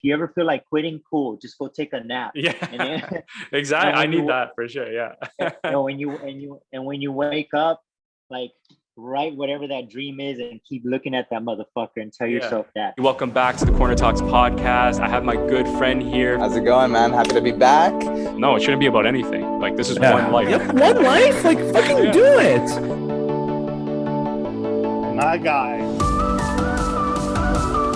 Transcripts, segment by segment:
you ever feel like quitting, cool, just go take a nap. Yeah, And then, exactly. and I when need you that for sure. Yeah. when you wake up, like, write whatever that dream is and keep looking at that motherfucker and tell yourself that. Welcome back to the Corner Talks podcast. I have my good friend here. How's it going, man? Happy to be back. No, it shouldn't be about anything. Like, this is one life. Yep, one life? Like, fucking do it. My guy.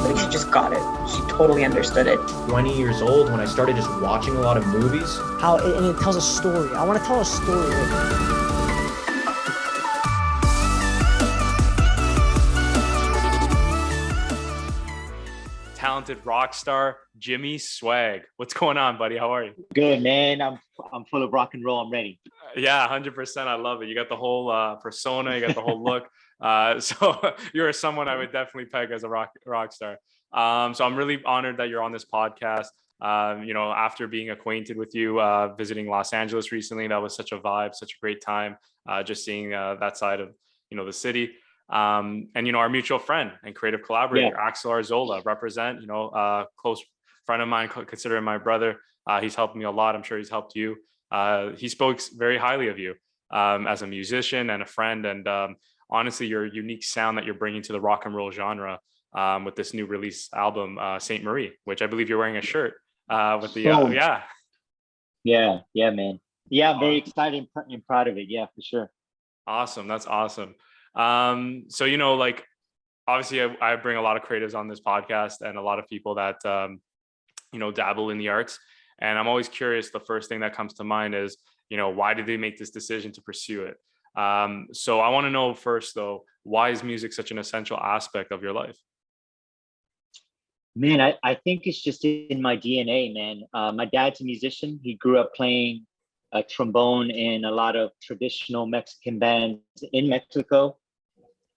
Like, she just got it. She totally understood it. 20 years old when I started just watching a lot of movies. And it tells a story. I want to tell a story. Talented rock star Jimmy Swagg. What's going on, buddy? How are you? Good, man. I'm full of rock and roll. I'm ready. Yeah, 100%. I love it. You got the whole persona. You got the whole look. So you're someone I would definitely peg as a rock star. So I'm really honored that you're on this podcast. After being acquainted with you, visiting Los Angeles recently, that was such a vibe, such a great time. Just seeing that side of the city. And our mutual friend and creative collaborator, Axel Arzola, represent, close friend of mine, considering my brother. He's helped me a lot. I'm sure he's helped you. He spoke very highly of you as a musician and a friend. And honestly, your unique sound that you're bringing to the rock and roll genre with this new release album, Saint Marie, which I believe you're wearing a shirt with the, Yeah, man. Yeah, I'm very excited and proud of it. Yeah, for sure. Awesome. That's awesome. So, obviously I bring a lot of creatives on this podcast and a lot of people that, dabble in the arts. And I'm always curious. The first thing that comes to mind is, why did they make this decision to pursue it? So I want to know first, though, why is music such an essential aspect of your life? Man, I think it's just in my DNA, man. My dad's a musician. He grew up playing a trombone in a lot of traditional Mexican bands in Mexico.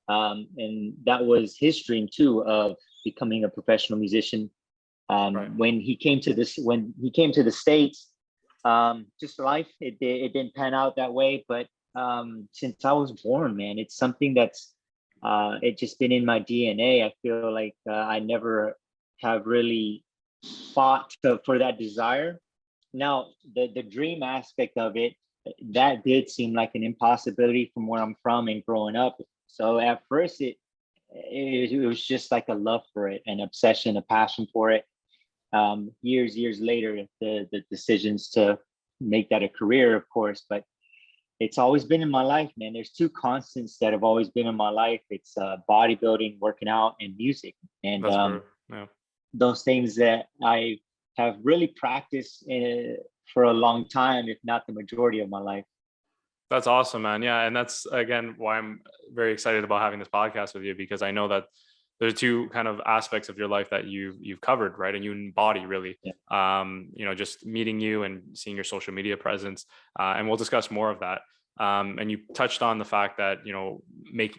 And that was his dream too, of becoming a professional musician. Right. When he came to the States, just life, it didn't pan out that way. But since I was born, man, it's something that's it just been in my DNA. I feel like I never have really fought for that desire. Now, the dream aspect of it, that did seem like an impossibility from where I'm from and growing up. So at first, it was just like a love for it, an obsession, a passion for it. Years later, the decisions to make that a career, of course, but it's always been in my life, man. There's two constants that have always been in my life. It's bodybuilding, working out, and music. And those things that I have really practiced for a long time, if not the majority of my life. That's awesome, man. Yeah. And that's, again, why I'm very excited about having this podcast with you, because I know that there's two kind of aspects of your life that you've covered, right? And you embody really, just meeting you and seeing your social media presence. And we'll discuss more of that. And you touched on the fact that,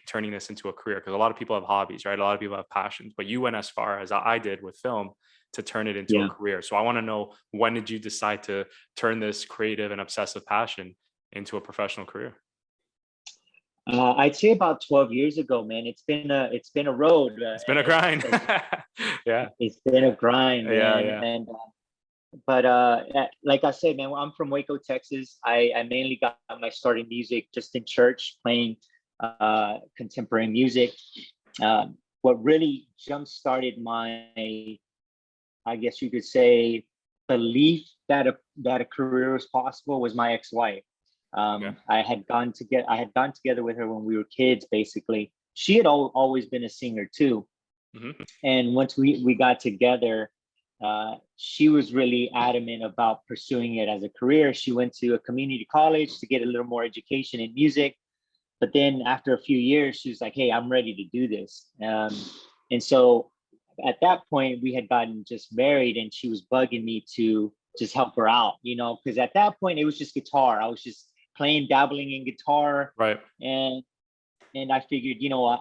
turning this into a career, because a lot of people have hobbies, right? A lot of people have passions, but you went as far as I did with film to turn it into a career. So I want to know, when did you decide to turn this creative and obsessive passion into a professional career? I'd say about 12 years ago, man. It's been a road. It's been a grind. Yeah. It's been a grind, man. Yeah. And but like I said, man, I'm from Waco, Texas. I mainly got my start in music just in church, playing contemporary music. What really jump-started my, I guess you could say, belief that a career was possible was my ex-wife. I had gone together with her when we were kids. Basically, she had always been a singer too. Mm-hmm. And once we got together, she was really adamant about pursuing it as a career. She went to a community college to get a little more education in music. But then after a few years, she was like, "Hey, I'm ready to do this." And so at that point, we had gotten just married, and she was bugging me to just help her out, because at that point it was just guitar. I was just dabbling in guitar. Right. And I figured,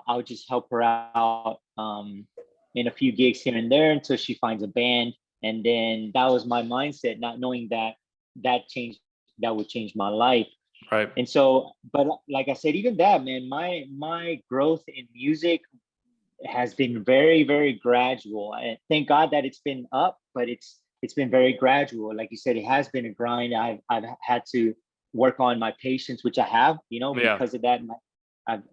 I'll just help her out in a few gigs here and there until she finds a band. And then that was my mindset, not knowing that would change my life. Right. And so, but like I said, even that, man, my growth in music has been very, very gradual. And thank God that it's been up, but it's been very gradual. Like you said, it has been a grind. I've had to work on my patience, which I have, because of that.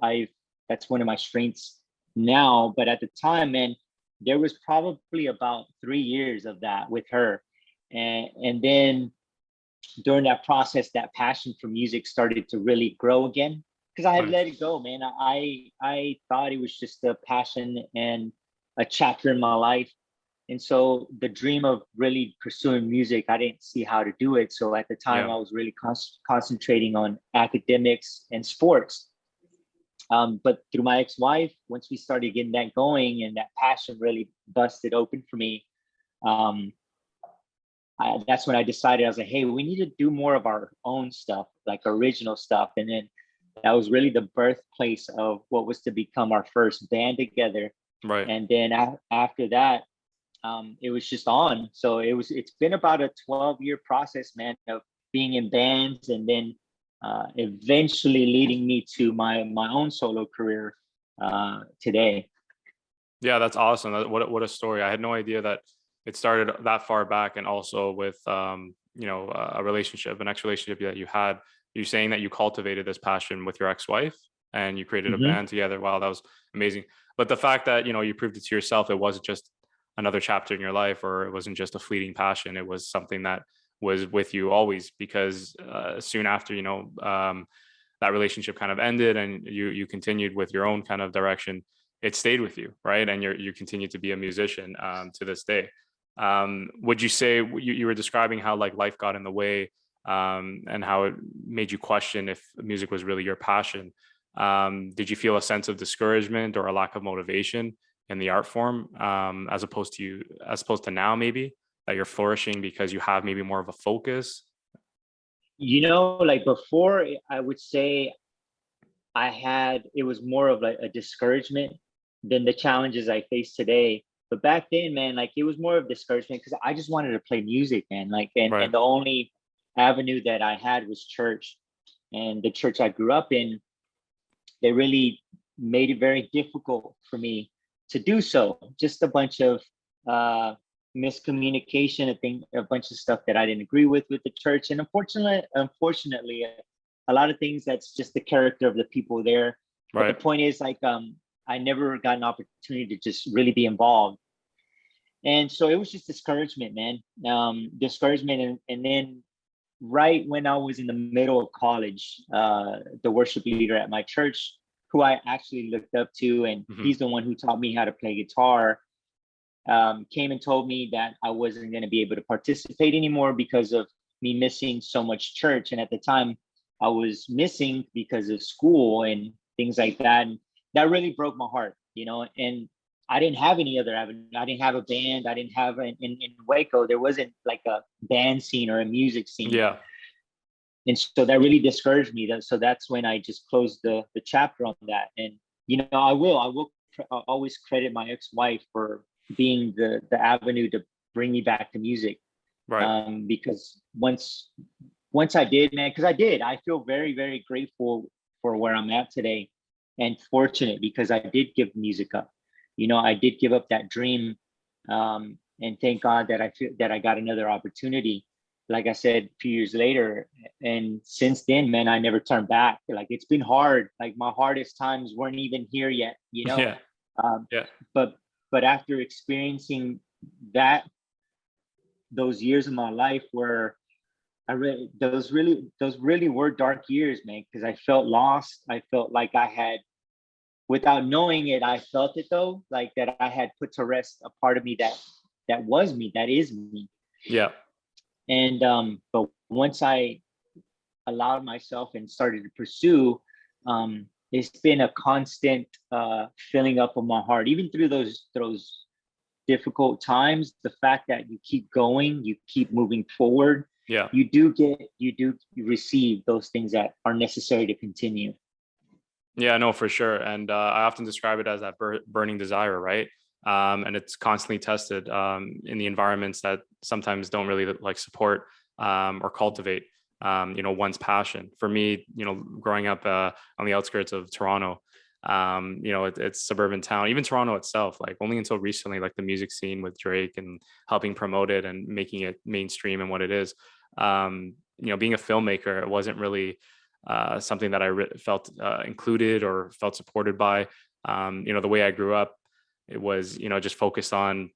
I've that's one of my strengths now. But at the time, man, there was probably about 3 years of that with her, and then during that process, that passion for music started to really grow again, because I had let it go, man. I thought it was just a passion and a chapter in my life. And so the dream of really pursuing music, I didn't see how to do it. So at the time, I was really concentrating on academics and sports. But through my ex-wife, once we started getting that going and that passion really busted open for me, that's when I decided. I was like, hey, we need to do more of our own stuff, like original stuff. And then that was really the birthplace of what was to become our first band together. Right. And then after that, it was just on. So it's been about a 12-year process, man, of being in bands, and then eventually leading me to my own solo career today. Yeah, that's awesome. What a story. I had no idea that it started that far back, and also with a relationship, an ex-relationship that you had. You're saying that you cultivated this passion with your ex-wife and you created a band together. Wow, that was amazing. But the fact that you proved it to yourself, it wasn't just another chapter in your life, or it wasn't just a fleeting passion. It was something that was with you always, because soon after that relationship kind of ended and you continued with your own kind of direction, it stayed with you, right? And you continue to be a musician to this day. Would you say you were describing how like life got in the way, and how it made you question if music was really your passion? Did you feel a sense of discouragement or a lack of motivation in the art form, as opposed to now, maybe that you're flourishing because you have maybe more of a focus? Like before, I would say it was more of like a discouragement than the challenges I face today. But back then, man, like it was more of discouragement because I just wanted to play music, man. Like, and the only avenue that I had was church, and the church I grew up in, they really made it very difficult for me to do so. Just a bunch of miscommunication, a bunch of stuff that I didn't agree with the church, and unfortunately, a lot of things that's just the character of the people there. But the point is, like, I never got an opportunity to just really be involved. And so it was just discouragement, man. Discouragement. And then right when I was in the middle of college, the worship leader at my church, who I actually looked up to, and he's the one who taught me how to play guitar, came and told me that I wasn't going to be able to participate anymore because of me missing so much church. And at the time, I was missing because of school and things like that. And that really broke my heart, and I didn't have any other avenue. I didn't have a band. I didn't have in Waco, there wasn't like a band scene or a music scene. Yeah. And so that really discouraged me. So that's when I just closed the chapter on that. And, I will always credit my ex-wife for being the avenue to bring me back to music. Right. Because once I did, man, because I feel very, very grateful for where I'm at today, and fortunate because I did give music up. I did give up that dream, and thank God that I feel that I got another opportunity. Like I said, a few years later, and since then, man, I never turned back. Like, it's been hard. Like, my hardest times weren't even here yet, Yeah. But after experiencing those years of my life where those really were dark years, man, because I felt lost. I felt like I had, without knowing it, I felt it though, like that I had put to rest a part of me that was me, that is me. Yeah. And but once I allowed myself and started to pursue, it's been a constant filling up of my heart, even through those difficult times. The fact that you keep going, you keep moving forward, you do receive those things that are necessary to continue. Yeah, no, for sure. And I often describe it as that burning desire, right? And it's constantly tested in the environments that sometimes don't really like support or cultivate, one's passion. For me, growing up on the outskirts of Toronto, It's suburban town, even Toronto itself, like only until recently, like the music scene with Drake and helping promote it and making it mainstream and what it is. Being a filmmaker, it wasn't really something that I felt included or felt supported by. The way I grew up, it was, just focused on,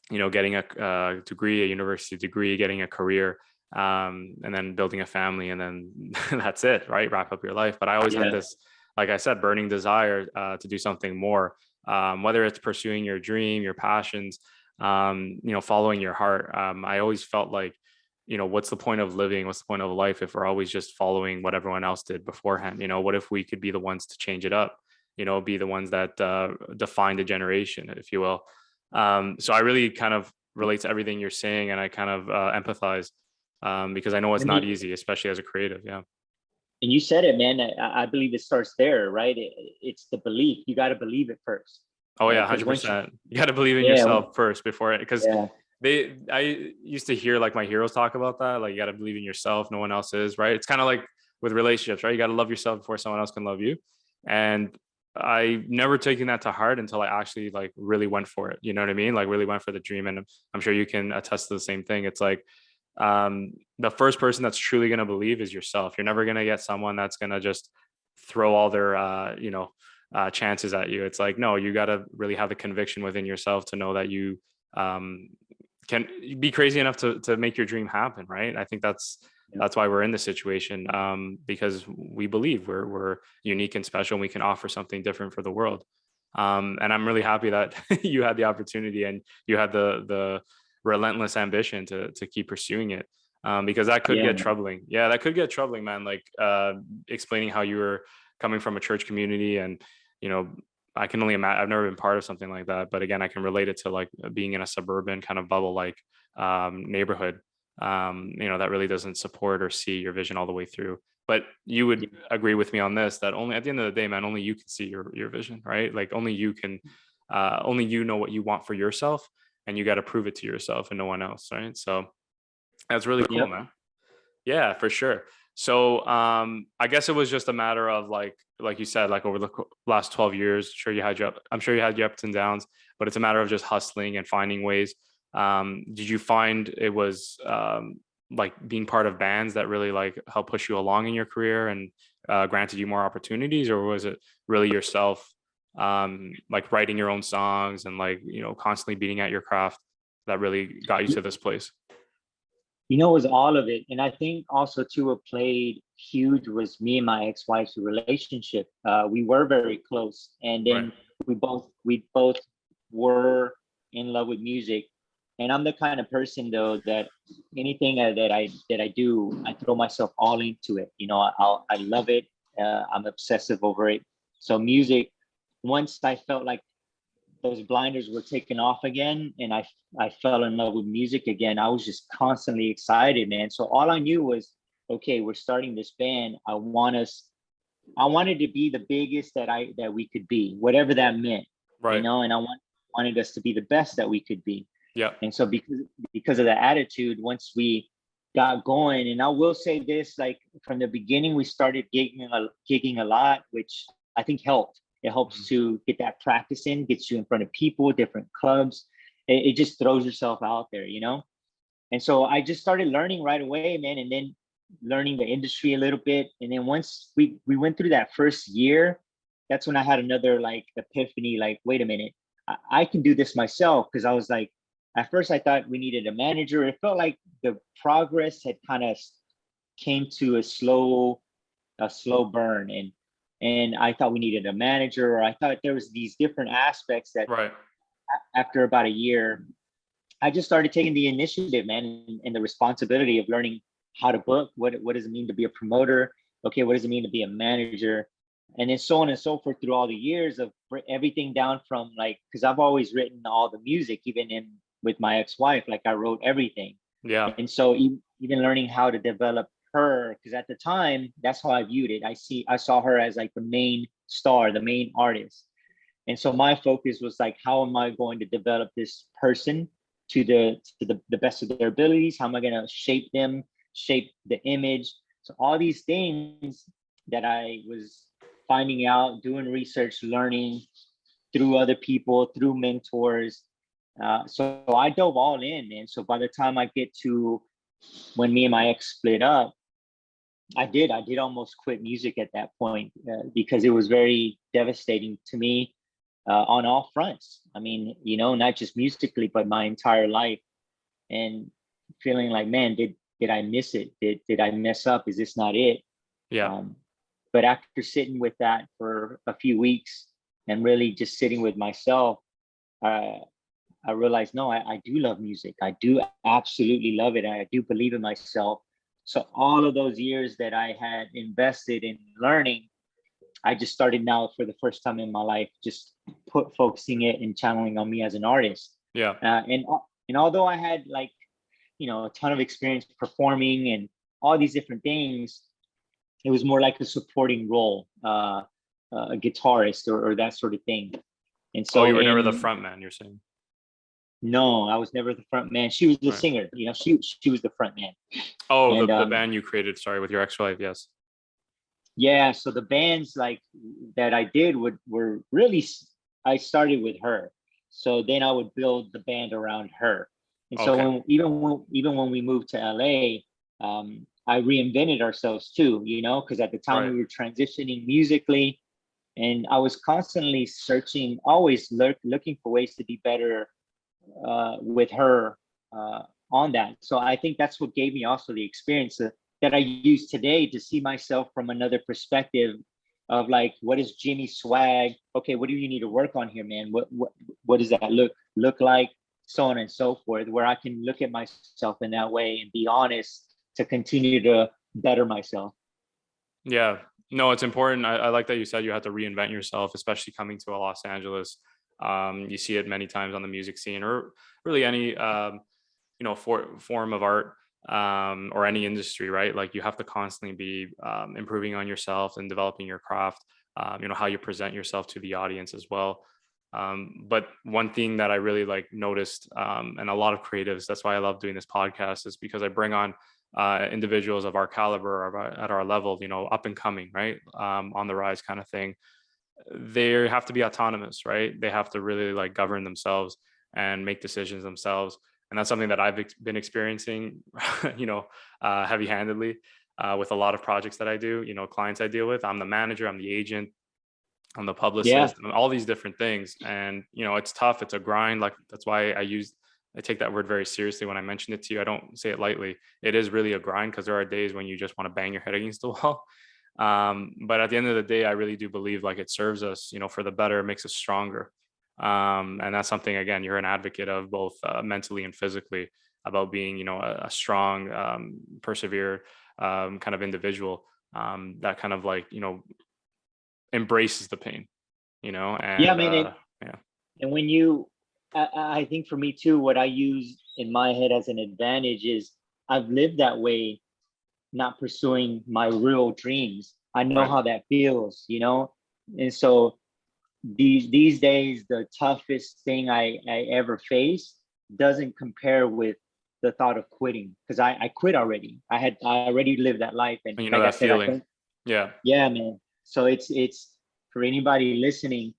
getting a degree, a university degree, getting a career, and then building a family, and then that's it, right? Wrap up your life. But I always had this, like I said, burning desire to do something more, whether it's pursuing your dream, your passions, following your heart. I always felt like, what's the point of living? What's the point of life if we're always just following what everyone else did beforehand? What if we could be the ones to change it up? Be the ones that define the generation, if you will. So I really kind of relate to everything you're saying, and I kind of empathize because I know it's not easy, especially as a creative. Yeah. And you said it, man. I believe it starts there, right? It's the belief. You got to believe it first. Oh yeah, 100%. You got to believe in yourself first before it, because I used to hear like my heroes talk about that. Like, you got to believe in yourself. No one else is, right? It's kind of like with relationships, right? You got to love yourself before someone else can love you. And I never taken that to heart until I actually like really went for it. You know what I mean? Like really went for the dream. And I'm sure you can attest to the same thing. It's like, the first person that's truly going to believe is yourself. You're never going to get someone that's going to just throw all their, chances at you. It's like, no, you got to really have the conviction within yourself to know that you can be crazy enough to make your dream happen. Right. I think that's why we're in this situation, because we believe we're unique and special, and we can offer something different for the world. And I'm really happy that you had the opportunity and you had the relentless ambition to keep pursuing it, because that could get troubling. Yeah, that could get troubling, man. Like explaining how you were coming from a church community, and I can only imagine. I've never been part of something like that, but again, I can relate it to like being in a suburban kind of bubble like neighborhood, that really doesn't support or see your vision all the way through. But you would agree with me on this, that only at the end of the day, man, only you can see your vision, right? Like only you can, only you know what you want for yourself, and you got to prove it to yourself and no one else, right? So that's really cool, man. Yeah, for sure. So I guess it was just a matter of like you said, like over the last 12 years, I'm sure you had your ups and downs, but it's a matter of just hustling and finding ways. Did you find it was like being part of bands that really like helped push you along in your career and granted you more opportunities, or was it really yourself, like writing your own songs and like, constantly beating at your craft that really got you to this place? It was all of it. And I think also too, what played huge was me and my ex-wife's relationship. We were very close, and then we both were in love with music. And I'm the kind of person though that anything that I do, I throw myself all into it. I love it. I'm obsessive over it. So music, once I felt like those blinders were taken off again, and I fell in love with music again, I was just constantly excited, man. So all I knew was, okay, we're starting this band. I wanted to be the biggest that we could be, whatever that meant, and I wanted us to be the best that we could be. Yeah. And so because of the attitude, once we got going, and I will say this, like from the beginning, we started gigging a lot, which I think helped. It helps to get that practice in, gets you in front of people, different clubs. It just throws yourself out there, And so I just started learning right away, man, and then learning the industry a little bit. And then once we went through that first year, that's when I had another like epiphany, like, wait a minute, I can do this myself. Because I was like, at first I thought we needed a manager. It felt like the progress had kind of came to a slow burn. And I thought we needed a manager, or I thought there was these different aspects that after about a year, I just started taking the initiative, man, and the responsibility of learning how to book. What does it mean to be a promoter? Okay, what does it mean to be a manager? And then so on and so forth through all the years of everything down from like, because I've always written all the music, even with my ex-wife, like I wrote everything. Yeah. And so even learning how to develop her, because at the time, that's how I viewed it. I saw her as like the main star, the main artist. And so my focus was like, how am I going to develop this person to the best of their abilities? How am I going to shape them, shape the image? So all these things that I was finding out, doing research, learning through other people, through mentors. So I dove all in. And so by the time I get to when me and my ex split up, I did almost quit music at that point because it was very devastating to me on all fronts. I mean, you know, not just musically, but my entire life, and feeling like, man, did I miss it? Did I mess up? Is this not it? Yeah. But after sitting with that for a few weeks and really just sitting with myself, I realized, no, I do love music. I do absolutely love it. And I do believe in myself. So all of those years that I had invested in learning, I just started now for the first time in my life, just focusing it and channeling on me as an artist. Yeah. And although I had like, you know, a ton of experience performing and all these different things, it was more like a supporting role, a guitarist or that sort of thing. And so you were never the front man, you're saying? No, I was never the front man. She was the singer, you know, she was the front man. Oh, and, the band you created, sorry, with your ex-wife, yes. Yeah, so the bands like that I did were really, I started with her. So then I would build the band around her. And so even when we moved to LA, I reinvented ourselves too, you know, because at the time we were transitioning musically, and I was constantly searching, always looking for ways to be better with her on that. So I think that's what gave me also the experience that I use today to see myself from another perspective of like, what is Jimmy Swagg? Okay, what do you need to work on here, man? What does that look like? So on and so forth, where I can look at myself in that way and be honest to continue to better myself. Yeah, no, it's important. I like that you said you had to reinvent yourself, especially coming to Los Angeles. You see it many times on the music scene, or really any you know, form of art, or any industry, right? Like you have to constantly be improving on yourself and developing your craft, you know, how you present yourself to the audience as well. But one thing that I really like noticed, and a lot of creatives, that's why I love doing this podcast, is because I bring on individuals of our caliber, or at our level, you know, up and coming, right? On the rise kind of thing. They have to be autonomous, right? They have to really like govern themselves and make decisions themselves. And that's something that I've been experiencing, you know, heavy-handedly with a lot of projects that I do, you know, clients I deal with. I'm the manager, I'm the agent, I'm the publicist, all these different things. And, you know, it's tough. It's a grind. Like, that's why I take that word very seriously when I mention it to you. I don't say it lightly. It is really a grind, because there are days when you just want to bang your head against the wall. But at the end of the day, I really do believe like it serves us, you know, for the better, it makes us stronger. And that's something, again, you're an advocate of, both mentally and physically, about being, you know, a strong, persevere kind of individual, that kind of like, you know, embraces the pain, you know. And yeah, man. And when I think for me too, what I use in my head as an advantage is I've lived that way, not pursuing my real dreams. I know how that feels, you know. And so these days, the toughest thing I ever faced doesn't compare with the thought of quitting, because I quit already. I already lived that life, and you know, like that feeling. Yeah, man. So it's for anybody listening,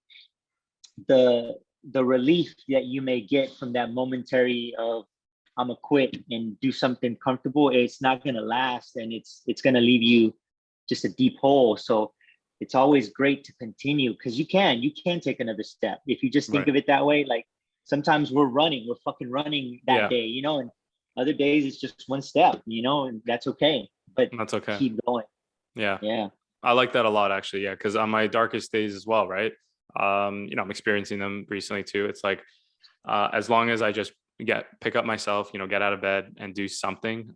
the relief that you may get from that momentary of I'm gonna quit and do something comfortable, it's not gonna last, and it's gonna leave you just a deep hole. So it's always great to continue, because you can take another step if you just think of it that way. Like sometimes we're fucking running that day, you know, and other days it's just one step, you know, and that's okay. But that's okay. Keep going. Yeah. I like that a lot, actually. Yeah, because on my darkest days as well, right? You know, I'm experiencing them recently too. It's like as long as I just pick up myself, you know, get out of bed and do something,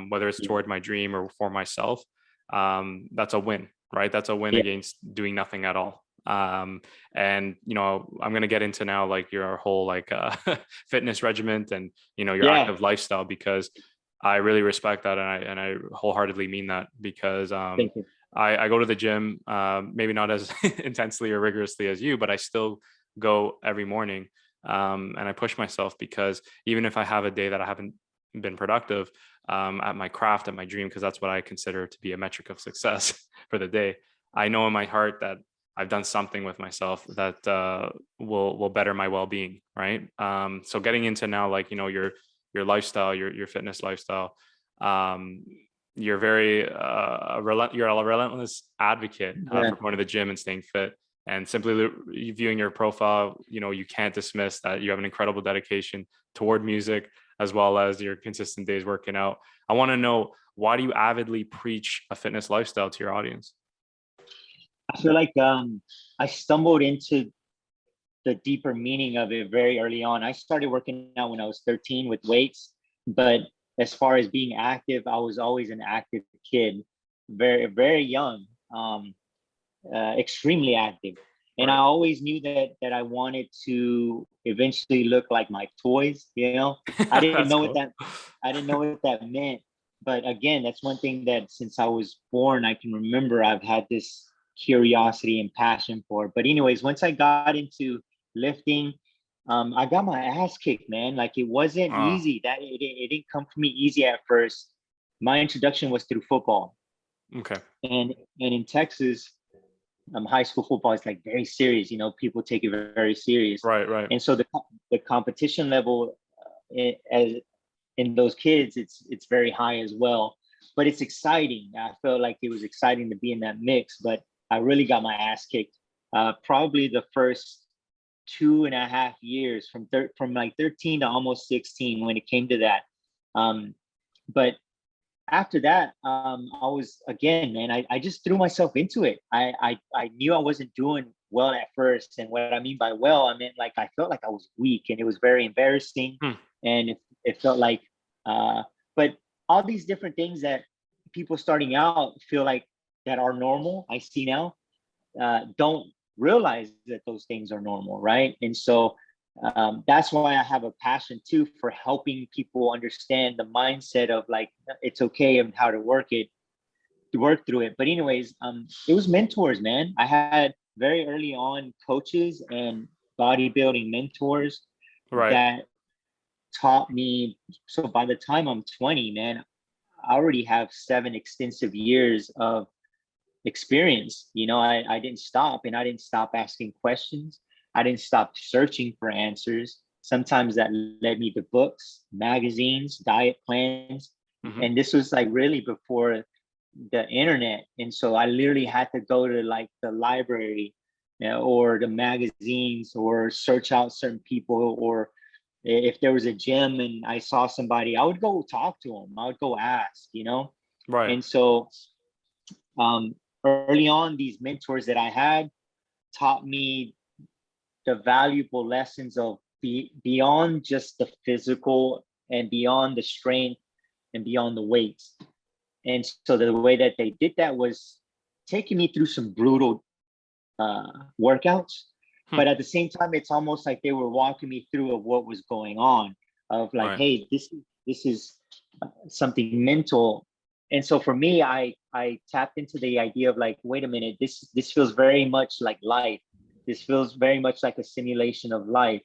whether it's toward my dream or for myself, that's a win, right? That's a win against doing nothing at all. And you know, I'm going to get into now like your whole like fitness regimen and, you know, your active lifestyle, because I really respect that, and I wholehearted mean that, because Thank you. I go to the gym, maybe not as intensely or rigorously as you, but I still go every morning, and I push myself, because even if I have a day that I haven't been productive at my craft, at my dream, because that's what I consider to be a metric of success for the day, I know in my heart that I've done something with myself that will better my well-being, right? So getting into now, like, you know, your lifestyle, your fitness lifestyle, you're very you're a relentless advocate for going to the gym and staying fit. And simply viewing your profile, you know, you can't dismiss that you have an incredible dedication toward music, as well as your consistent days working out. I want to know, why do you avidly preach a fitness lifestyle to your audience? I feel like I stumbled into the deeper meaning of it very early on. I started working out when I was 13 with weights, but as far as being active, I was always an active kid, very, very young, extremely active. And I always knew that I wanted to eventually look like my toys, you know. I didn't know what that meant. But again, that's one thing that since I was born, I can remember I've had this curiosity and passion for. But anyways, once I got into lifting, I got my ass kicked, man. Like, it wasn't easy. That it didn't come for me easy at first. My introduction was through football. Okay. And in Texas, high school football is like very serious. You know, people take it very serious. Right. And so the competition level as in those kids, it's very high as well. But it's exciting. I felt like it was exciting to be in that mix. But I really got my ass kicked. Probably the first 2.5 years, from like 13 to almost 16, when it came to that. But after that, I was, again, man, I just threw myself into it. I knew I wasn't doing well at first. And what I mean by well, I meant like, I felt like I was weak, and it was very embarrassing. And it felt like, but all these different things that people starting out feel like that are normal, I see now, don't realize that those things are normal, right? And so that's why I have a passion too for helping people understand the mindset of like, it's okay and how to work through it. But anyways, it was mentors, man. I had very early on coaches and bodybuilding mentors that taught me. So by the time I'm 20, man, I already have 7 extensive years of experience. You know, I didn't stop, and I didn't stop asking questions. I didn't stop searching for answers. Sometimes that led me to books, magazines, diet plans. And this was like really before the internet. And so I literally had to go to like the library, you know, or the magazines, or search out certain people, or if there was a gym and I saw somebody, I would go talk to them. I would go ask, you know? Right. And so early on, these mentors that I had taught me the valuable lessons of beyond just the physical, and beyond the strength, and beyond the weights. And so the way that they did that was taking me through some brutal workouts. But at the same time, it's almost like they were walking me through of what was going on, of like, hey, this is something mental. And so for me, I tapped into the idea of like, wait a minute, this feels very much like life. This feels very much like a simulation of life.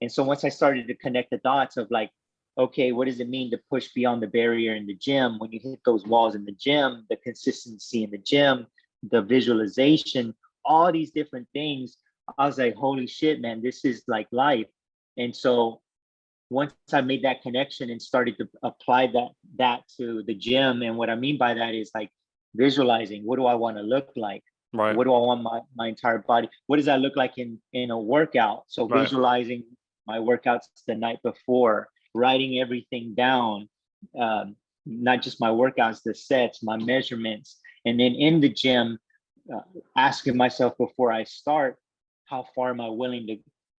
And so once I started to connect the dots of like, okay, what does it mean to push beyond the barrier in the gym? When you hit those walls in the gym, the consistency in the gym, the visualization, all these different things, I was like, holy shit, man, this is like life. And so once I made that connection and started to apply that to the gym, and what I mean by that is like visualizing, what do I want to look like? What do I want my entire body? What does that look like in a workout? So visualizing my workouts the night before, writing everything down, not just my workouts, the sets, my measurements, and then in the gym, asking myself before I start, how far am I willing to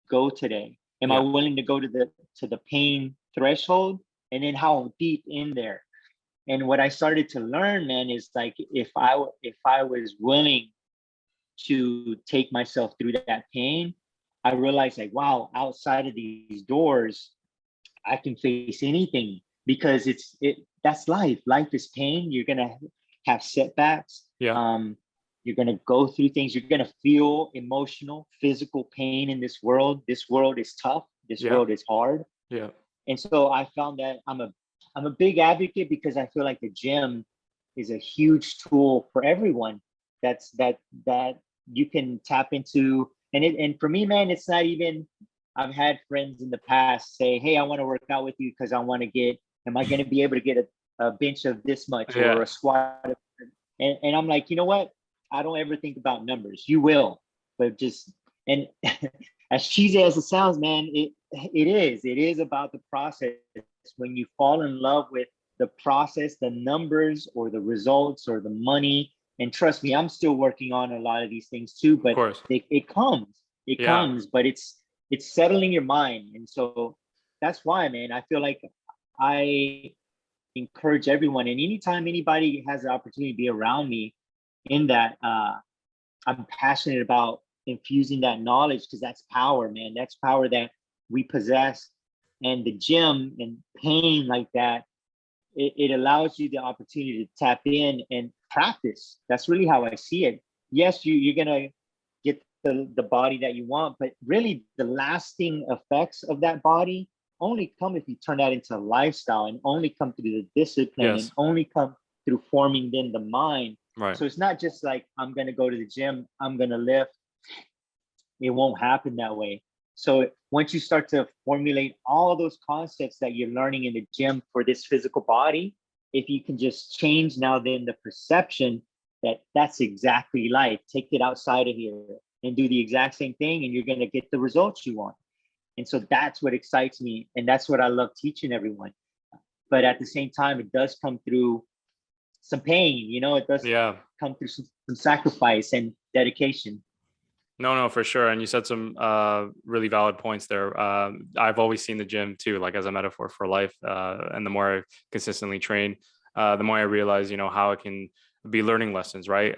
go today? Am I willing to go to the pain threshold? And then how deep in there? And what I started to learn, man, is like, if I was willing to take myself through that pain, I realized like, wow, outside of these doors, I can face anything, because that's life. Life is pain. You're gonna have setbacks. You're going to go through things. You're going to feel emotional, physical pain in this world. This world is tough. This world is hard. And so I found that I'm a big advocate, because I feel like the gym is a huge tool for everyone that you can tap into, and for me, man, it's not even, I've had friends in the past say, hey, I want to work out with you because I want to get, am I going to be able to get a bench of this much or a squat? And I'm like, you know what? I don't ever think about numbers. You will, but just, and as cheesy as it sounds, man, it is about the process. When you fall in love with the process, the numbers or the results or the money, and trust me, I'm still working on a lot of these things too, but it comes, but it's settling your mind. And so that's why, man, I feel like I encourage everyone, and anytime anybody has the opportunity to be around me in that, I'm passionate about infusing that knowledge, because that's power, man. That's power that we possess. And the gym and pain like that, it allows you the opportunity to tap in and practice. That's really how I see it. Yes, you're gonna get the body that you want, but really the lasting effects of that body only come if you turn that into a lifestyle, and only come through the discipline, and only come through forming then the mind. Right. So it's not just like, I'm gonna go to the gym, I'm gonna lift. It won't happen that way. So once you start to formulate all those concepts that you're learning in the gym for this physical body, if you can just change now then the perception that that's exactly life, take it outside of here and do the exact same thing, and you're going to get the results you want. And so that's what excites me, and that's what I love teaching everyone. But at the same time, it does come through some pain, you know, it does come through some sacrifice and dedication. No, for sure. And you said some really valid points there. I've always seen the gym too, like as a metaphor for life. And the more I consistently train, the more I realize, you know, how it can be learning lessons, right?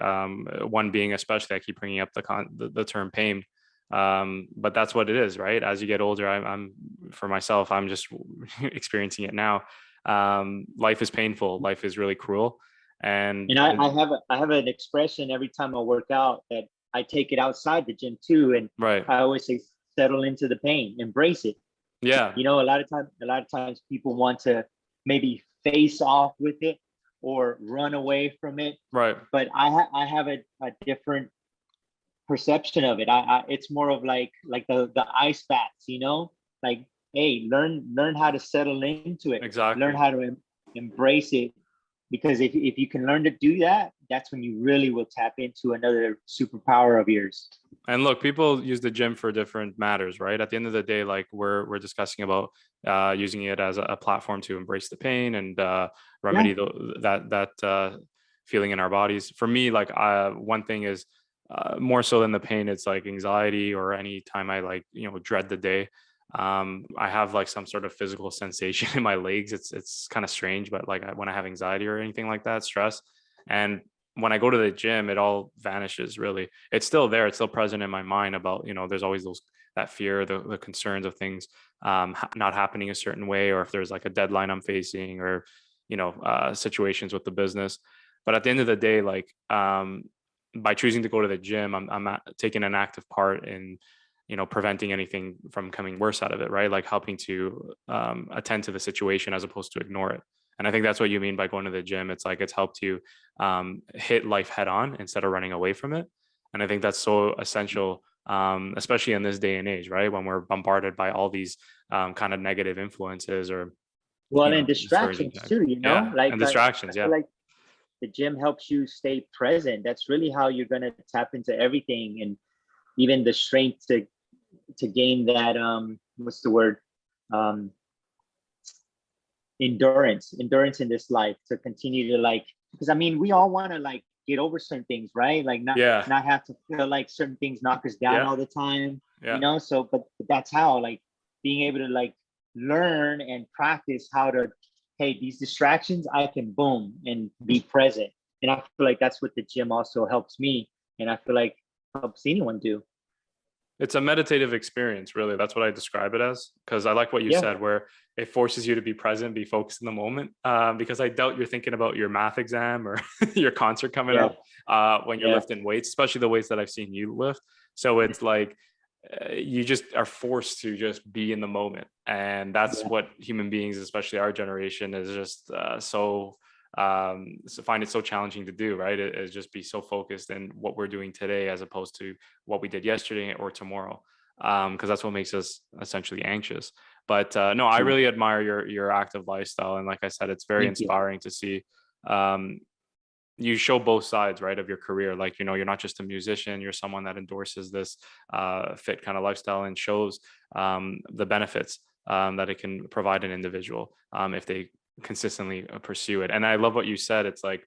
One being, especially, I keep bringing up the term pain. But that's what it is, right? As you get older, I'm for myself, I'm just experiencing it now. Life is painful. Life is really cruel. And I have an expression every time I work out that I take it outside the gym too. And I always say, settle into the pain, embrace it. Yeah. You know, a lot of times people want to maybe face off with it or run away from it. Right. But I have a different perception of it. It's more of like the ice baths, you know, like, hey, learn how to settle into it. Exactly. Learn how to embrace it. Because if you can learn to do that, that's when you really will tap into another superpower of yours. And look, people use the gym for different matters, right? At the end of the day, like we're discussing about using it as a platform to embrace the pain and remedy that feeling in our bodies. For me, like one thing is more so than the pain, it's like anxiety, or any time I like, you know, dread the day. I have like some sort of physical sensation in my legs. It's kind of strange, but like when I have anxiety or anything like that, stress, and when I go to the gym, it all vanishes. Really, it's still there. It's still present in my mind about, you know, there's always that fear, the concerns of things not happening a certain way, or if there's like a deadline I'm facing, or, you know, situations with the business. But at the end of the day, like by choosing to go to the gym, I'm taking an active part in, you know, preventing anything from coming worse out of it, right? Like helping to attend to the situation as opposed to ignore it. And I think that's what you mean by going to the gym. It's like, it's helped you hit life head on instead of running away from it. And I think that's so essential, especially in this day and age, right? When we're bombarded by all these kind of negative influences, or and distractions too, you know, and distractions. I feel like the gym helps you stay present. That's really how you're going to tap into everything, and even the strength to gain that what's the word, endurance in this life, to continue to, like, because I mean, we all want to like get over certain things, right? Like not have to feel like certain things knock us down all the time, you know. So but that's how, like, being able to like learn and practice how to, hey, these distractions, I can boom and be present. And I feel like that's what the gym also helps me, and I feel like helps anyone do. It's a meditative experience, really. That's what I describe it as, because I like what you said, where it forces you to be present, be focused in the moment. Because I doubt you're thinking about your math exam or your concert coming up when you're lifting weights, especially the weights that I've seen you lift. So it's like you just are forced to just be in the moment. And that's what human beings, especially our generation, is just so find it so challenging to do, right? Is just be so focused in what we're doing today as opposed to what we did yesterday or tomorrow, because that's what makes us essentially anxious. But no, I really admire your active lifestyle, and like I said, it's very Thank you. inspiring to see. You show both sides, right, of your career. Like, you're not just a musician, you're someone that endorses this fit kind of lifestyle and shows the benefits that it can provide an individual if they consistently pursue it. And I love what you said. It's like,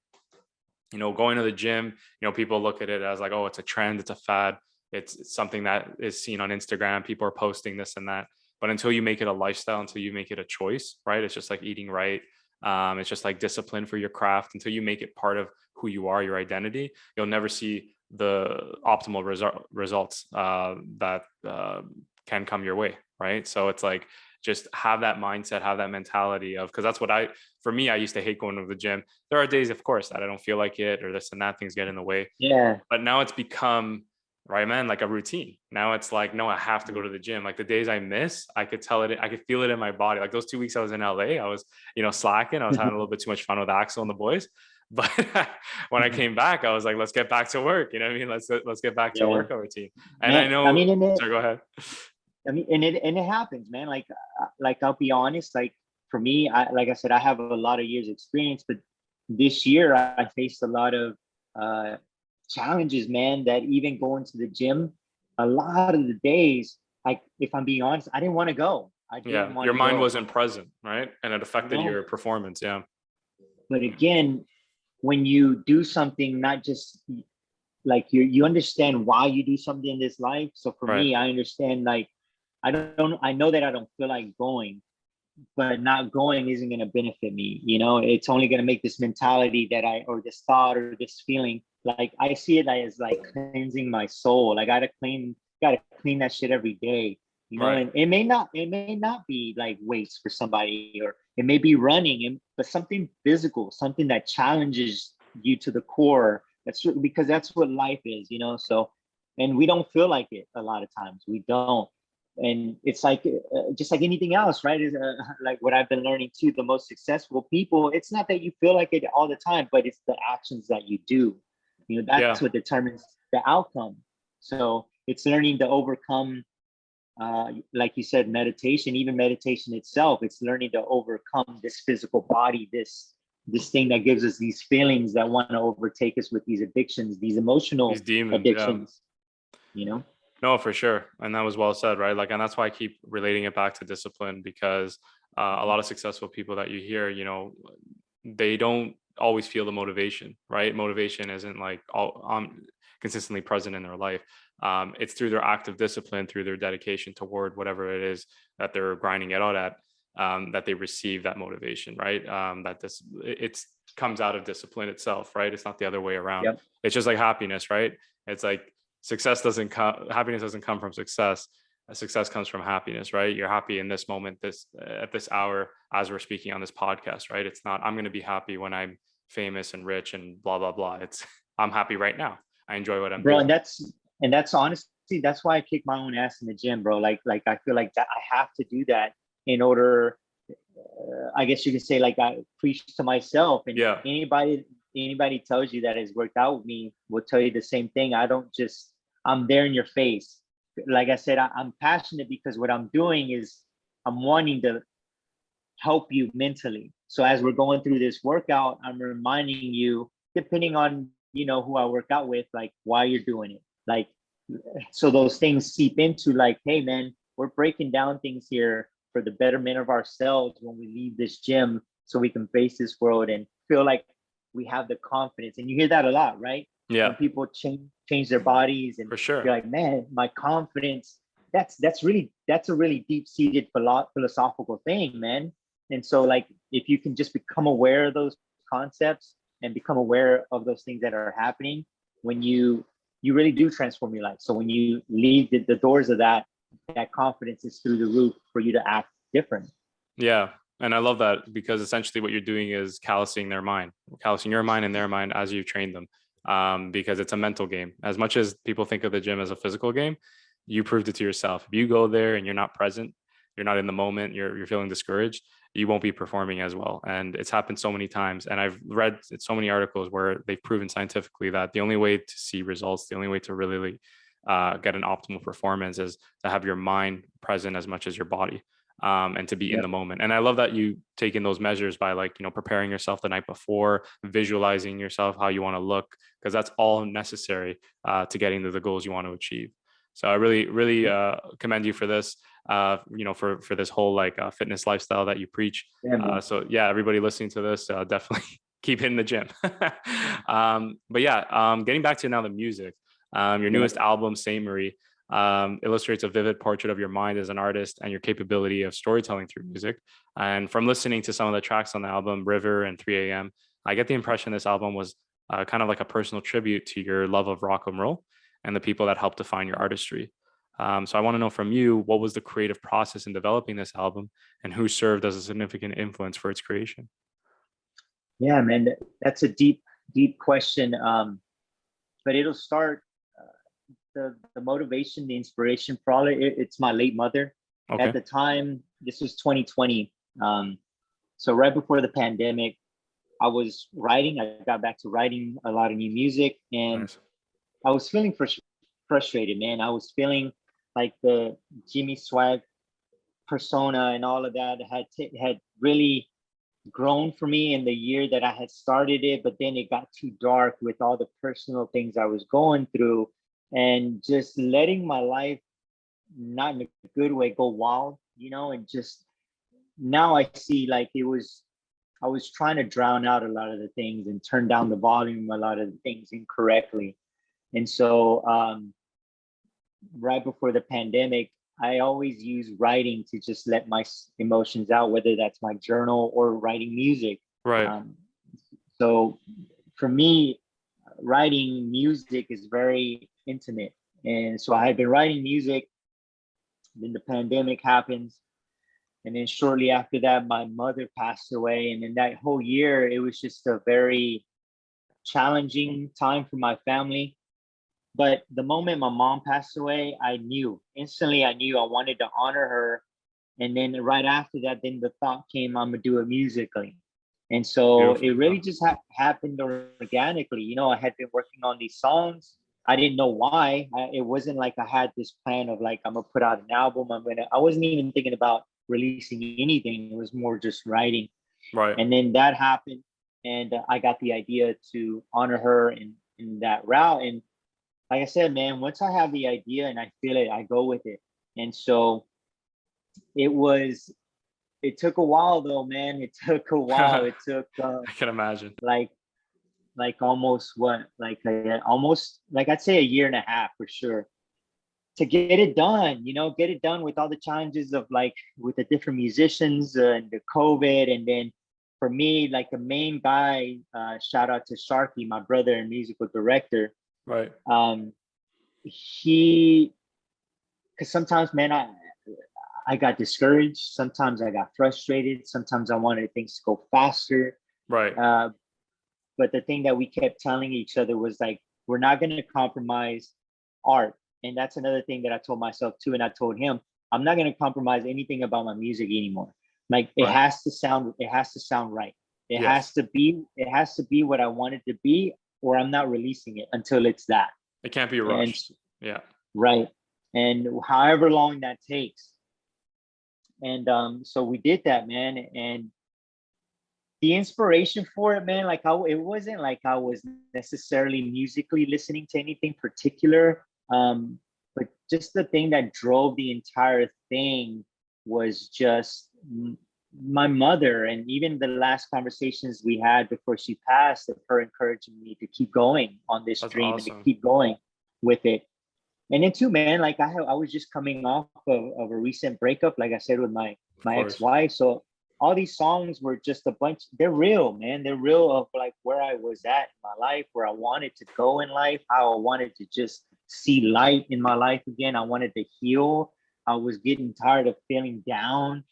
going to the gym, people look at it as like, oh, it's a trend, it's a fad, it's something that is seen on Instagram, people are posting this and that. But until you make it a lifestyle, until you make it a choice, right, it's just like eating right. It's just like discipline for your craft. Until you make it part of who you are, your identity, you'll never see the optimal results that can come your way, right? So it's like, just have that mindset, have that mentality of, because that's what for me, I used to hate going to the gym. There are days, of course, that I don't feel like it, or this and that, things get in the way. Yeah. But now it's become, right, man, like a routine. Now it's like, no, I have to go to the gym. Like the days I miss, I could tell it, I could feel it in my body. Like those 2 weeks I was in LA, I was, slacking. I was having a little bit too much fun with Axel and the boys. But when I came back, I was like, let's get back to work. You know what I mean? Let's get back to a workout routine. And Man, I know, sorry, go ahead. and it happens, man. Like I'll be honest, like for me, like I said, I have a lot of years experience, but this year I faced a lot of challenges, man, that even going to the gym, a lot of the days, like if I'm being honest, I didn't want to go. Your mind wasn't present, right? And it affected your performance. Yeah. But again, when you do something, not just like you understand why you do something in this life. So for me, I understand, like, I know that I don't feel like going, but not going isn't going to benefit me. It's only going to make this mentality or this thought or this feeling, like I see it as like cleansing my soul. I gotta clean that shit every day. And it may not be like weights for somebody, or it may be running, but something physical, something that challenges you to the core. Because that's what life is, So, and we don't feel like it a lot of times. We don't. And it's like just like anything else, right? Is like what I've been learning too. The most successful people, it's not that you feel like it all the time, but it's the actions that you do. That's what determines the outcome. So it's learning to overcome, like you said, meditation. Even meditation itself, it's learning to overcome this physical body, this thing that gives us these feelings that want to overtake us with these addictions, these emotional demons, addictions. No, for sure. And that was well said, right? Like, and that's why I keep relating it back to discipline, because a lot of successful people that you hear, they don't always feel the motivation, right? Motivation isn't like consistently present in their life. It's through their active discipline, through their dedication toward whatever it is that they're grinding it out at, that they receive that motivation, right? It comes out of discipline itself, right? It's not the other way around. Yep. It's just like happiness, right? It's like happiness doesn't come from success. Success comes from happiness, right? You're happy in this moment, at this hour, as we're speaking on this podcast, right? It's not, I'm going to be happy when I'm famous and rich and blah, blah, blah. It's, I'm happy right now. I enjoy what I'm doing. And that's honestly, that's why I kick my own ass in the gym, bro. Like I feel like that I have to do that in order, I guess you could say, like I preach to myself. And anybody tells you that has worked out with me will tell you the same thing. I'm there in your face. Like I said, I'm passionate because what I'm doing is I'm wanting to help you mentally. So as we're going through this workout, I'm reminding you, depending on, who I work out with, like why you're doing it. Like, so those things seep into like, hey man, we're breaking down things here for the betterment of ourselves when we leave this gym, so we can face this world and feel like we have the confidence. And you hear that a lot, right? Yeah. When people change their bodies, and for sure, you're like, man, my confidence, that's a really deep-seated philosophical thing, man. And so like, if you can just become aware of those concepts and become aware of those things that are happening, when you really do transform your life. So when you leave the doors of that confidence is through the roof for you to act different. Yeah. And I love that, because essentially what you're doing is callousing your mind and their mind as you train them. Because it's a mental game. As much as people think of the gym as a physical game, you proved it to yourself. If you go there and you're not present, you're not in the moment, you're feeling discouraged, you won't be performing as well. And it's happened so many times. And I've read so many articles where they've proven scientifically that the only way to see results, the only way to really get an optimal performance is to have your mind present as much as your body, and to be in the moment. And I love that you taking those measures by, like, you know, preparing yourself the night before, visualizing yourself, how you want to look, because that's all necessary to getting to the goals you want to achieve. So I really commend you for this, you know, for this whole like fitness lifestyle that you preach. So yeah, everybody listening to this, definitely keep hitting the gym. But yeah, getting back to now the music, your newest album, Saint Marie, illustrates a vivid portrait of your mind as an artist and your capability of storytelling through music. And from listening to some of the tracks on the album, River and 3 a.m., I get the impression this album was kind of like a personal tribute to your love of rock and roll and the people that helped define your artistry. So I want to know from you, what was the creative process in developing this album, and who served as a significant influence for its creation? Yeah, man, that's a deep question. But it'll start, the motivation, the inspiration, probably it's my late mother. Okay. At the time, this was 2020. So right before the pandemic, I was writing. I got back to writing a lot of new music, and Nice. I was feeling frustrated, man. I was feeling like the Jimmy Swagg persona and all of that had really grown for me in the year that I had started it, but then it got too dark with all the personal things I was going through, and just letting my life, not in a good way, go wild, you know. And just now I see, like, I was trying to drown out a lot of the things and turn down the volume a lot of the things incorrectly. And so right before the pandemic, I always use writing to just let my emotions out, whether that's my journal or writing music. Right. So for me, writing music is very intimate. And so I had been writing music, then the pandemic happens. And then shortly after that, my mother passed away. And in that whole year, it was just a very challenging time for my family. But the moment my mom passed away, I knew instantly, I wanted to honor her. And then right after that, then the thought came, I'm gonna do it musically. And so Beautiful. it really just happened organically. You know, I had been working on these songs. I didn't know why. It wasn't like I had this plan of like, I'm gonna put out an album. I wasn't even thinking about releasing anything. It was more just writing. Right. And then that happened, and I got the idea to honor her in that route. And like I said, man, once I have the idea and I feel it, I go with it. And so it took a while though, man. It took a while. It took I can imagine. like almost almost like I'd say a year and a half for sure to get it done, you know, get it done with all the challenges of like with the different musicians and the COVID. And then for me, like the main guy, shout out to Sharky, my brother and musical director. Right. Because sometimes, man, I got discouraged. Sometimes I got frustrated. Sometimes I wanted things to go faster. Right. But the thing that we kept telling each other was like, we're not going to compromise art. And that's another thing that I told myself too. And I told him, I'm not going to compromise anything about my music anymore. Like it has to sound right. It has to be what I want it to be, or I'm not releasing it until it's that. It can't be rushed. Yeah. Right. And however long that takes. And so we did that, man. And the inspiration for it, man, like it wasn't like I was necessarily musically listening to anything particular. But just the thing that drove the entire thing was just my mother, and even the last conversations we had before she passed, of her encouraging me to keep going on this dream and to keep going with it. And then too, man, like I was just coming off of a recent breakup, like I said, with my ex-wife. So all these songs were just a bunch, they're real, man. They're real of like where I was at in my life, where I wanted to go in life, how I wanted to just see light in my life again. I wanted to heal. I was getting tired of feeling down.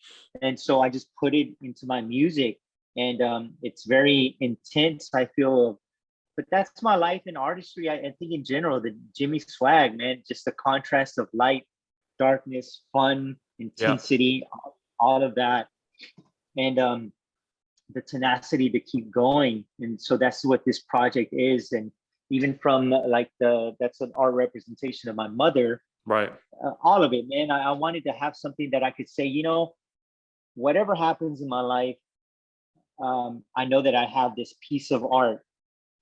And so I just put it into my music. And it's very intense, I feel. But that's my life in artistry. I think in general, the Jimmy Swagg, man, just the contrast of light, darkness, fun, intensity, all of that. and the tenacity to keep going. And so that's what this project is. And even from like that's an art representation of my mother, Right. all of it, man. I wanted to have something that I could say, whatever happens in my life, I know that I have this piece of art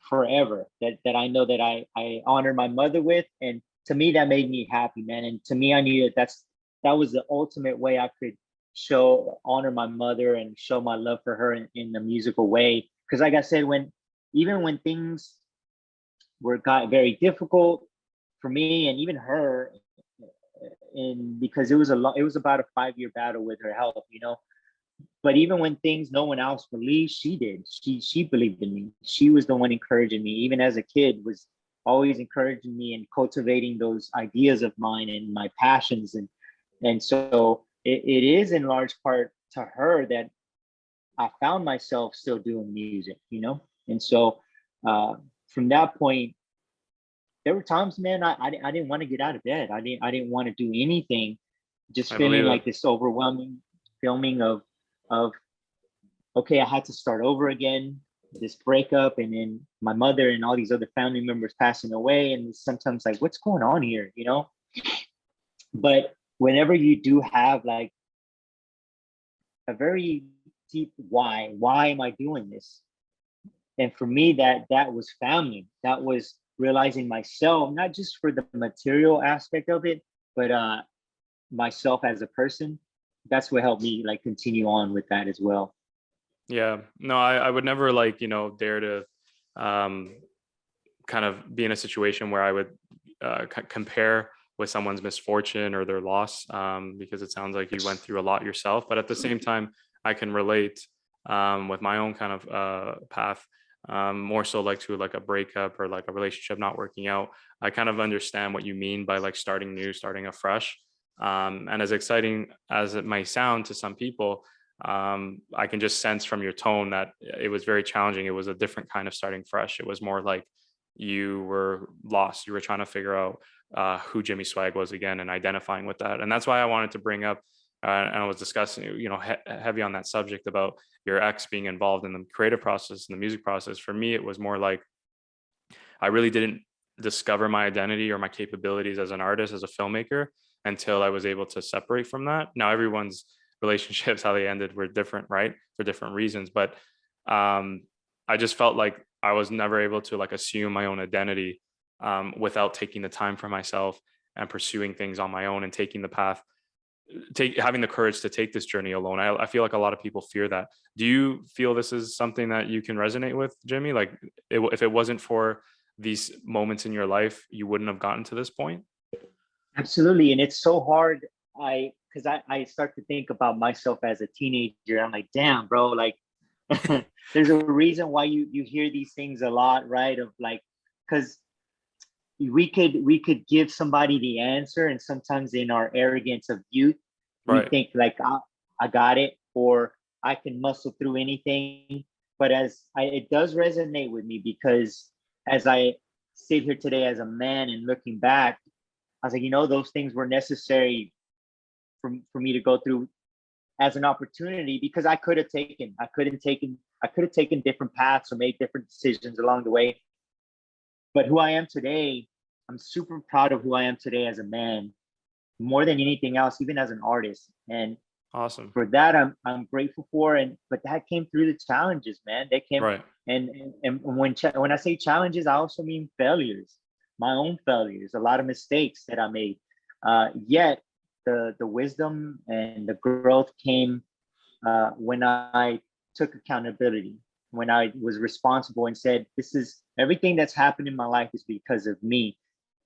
forever that I know that I honor my mother with. And to me, that made me happy, man. And to me, I knew that was the ultimate way I could honor my mother and show my love for her in a musical way. Because like I said, even when things got very difficult for me and even her, and because it was about a 5-year battle with her health, but even when no one else believed, she did. She believed in me. She was the one encouraging me, even as a kid, was always encouraging me and cultivating those ideas of mine and my passions. And so it is in large part to her that I found myself still doing music, And so from that point, there were times, man, I didn't want to get out of bed. I didn't want to do anything, just feeling like this overwhelming feeling of okay, I had to start over again, this breakup, and then my mother and all these other family members passing away. And sometimes like, what's going on here, But whenever you do have like a very deep why am I doing this? And for me, that was family. That was realizing myself, not just for the material aspect of it, but myself as a person. That's what helped me like continue on with that as well. Yeah, no, I would never like, dare to kind of be in a situation where I would compare with someone's misfortune or their loss, because it sounds like you went through a lot yourself. But at the same time, I can relate with my own kind of path, more so like to like a breakup or like a relationship not working out. I kind of understand what you mean by like starting new, starting afresh. And as exciting as it might sound to some people, I can just sense from your tone that it was very challenging. It was a different kind of starting fresh. It was more like you were lost. You were trying to figure out who Jimmy Swagg was again and identifying with that. And that's why I wanted to bring up, and I was discussing, heavy on that subject about your ex being involved in the creative process and the music process. For me, it was more like I really didn't discover my identity or my capabilities as an artist, as a filmmaker, until I was able to separate from that. Now, everyone's relationships, how they ended, were different, right? For different reasons. But I just felt like I was never able to like assume my own identity without taking the time for myself and pursuing things on my own and taking the path, having the courage to take this journey alone. I feel like a lot of people fear that. Do you feel this is something that you can resonate with, Jimmy? Like if it wasn't for these moments in your life, you wouldn't have gotten to this point? Absolutely. And it's so hard. Because I start to think about myself as a teenager. I'm like, damn, bro, like there's a reason why you hear these things a lot, right? Of like, because we could give somebody the answer, and sometimes in our arrogance of youth, we think like, I got it, or I can muscle through anything. But it does resonate with me, because as I sit here today as a man and looking back, I was like, those things were necessary for me to go through as an opportunity, because I could have taken different paths or made different decisions along the way. But who I am today, I'm super proud of who I am today as a man, more than anything else, even as an artist. And awesome. For that, I'm grateful for. But that came through the challenges, man. They came, right. And when I say challenges, I also mean failures, my own failures, a lot of mistakes that I made. Yet the wisdom and the growth came when I took accountability, when I was responsible and said, this is everything that's happened in my life is because of me.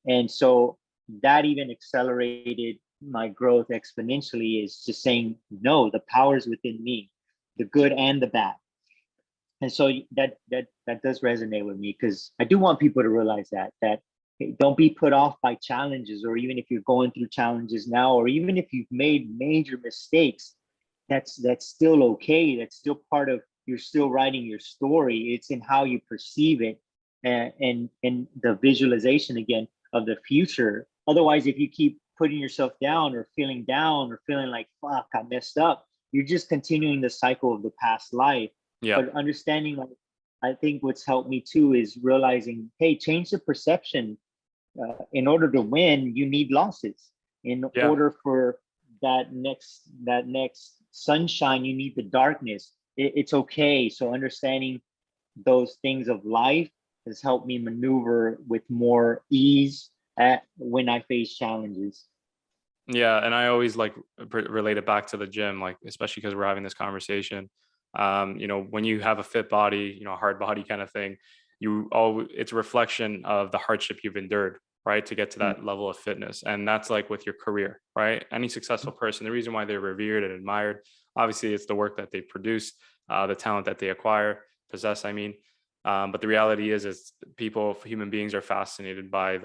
And so that even accelerated my growth exponentially, is just saying, no, the power is within me, the good and the bad. And so that does resonate with me, because I do want people to realize that don't be put off by challenges, or even if you're going through challenges now, or even if you've made major mistakes, that's still okay. That's still part of, you're still writing your story. It's in how you perceive it, and the visualization again of the future. Otherwise, if you keep putting yourself down or feeling like, fuck, I messed up, you're just continuing the cycle of the past life. Yeah. But understanding, like, I think what's helped me too is realizing, hey, change the perception. In order to win, you need losses. In order for that next sunshine, you need the darkness. It's okay. So understanding those things of life has helped me maneuver with more ease when I face challenges. Yeah, and I always like relate it back to the gym, like especially because we're having this conversation. You know, when you have a fit body, you know, a hard body kind of thing, it's a reflection of the hardship you've endured, right, to get to that level of fitness. And that's like with your career, right? Any successful person, the reason why they're revered and admired, obviously, it's the work that they produce, the talent that they possess. I mean, but the reality is human beings are fascinated by